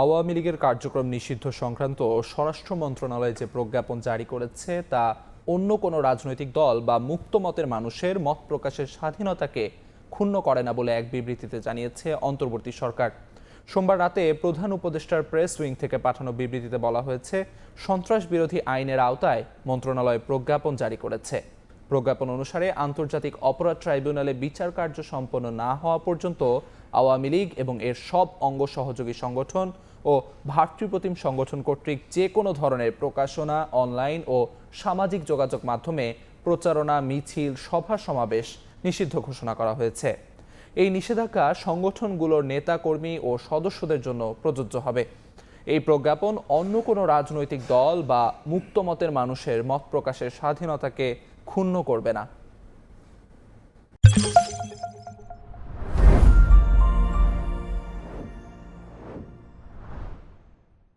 আওয়ামী লীগের কার্যক্রম নিষিদ্ধ সংক্রান্ত স্বরাষ্ট্র মন্ত্রণালয় যে প্রজ্ঞাপন জারি করেছে তা অন্য কোনো রাজনৈতিক দল বা মুক্ত মতের মানুষের মত প্রকাশের স্বাধীনতাকে ক্ষুণ্ণ করে না বলে এক বিবৃতিতে জানিয়েছে অন্তর্বর্তী সরকার। সোমবার রাতে প্রধান উপদেষ্টার প্রেস উইং থেকে পাঠানো বিবৃতিতে বলা হয়েছে, সন্ত্রাস বিরোধী আইনের আওতায় মন্ত্রণালয় প্রজ্ঞাপন জারি করেছে। প্রজ্ঞাপন অনুসারে আন্তর্জাতিক অপরাধ ট্রাইব্যুনালে বিচার কার্য সম্পন্ন না হওয়া পর্যন্ত আওয়ামী লীগ এবং এর সব অঙ্গ সহযোগী সংগঠন ও ভাতৃপ্রতিম সংগঠন কর্তৃক যে কোনো ধরনের প্রকাশনা, অনলাইন ও সামাজিক যোগাযোগ মাধ্যমে প্রচারণা, মিছিল, সভা সমাবেশ নিষিদ্ধ ঘোষণা করা হয়েছে। এই নিষেধাজ্ঞা সংগঠনগুলোর নেতাকর্মী ও সদস্যদের জন্য প্রযোজ্য হবে। এই প্রজ্ঞাপন অন্য কোনো রাজনৈতিক দল বা মুক্ত মতের মানুষের মত প্রকাশের স্বাধীনতাকে ক্ষুণ্ণ করবে না।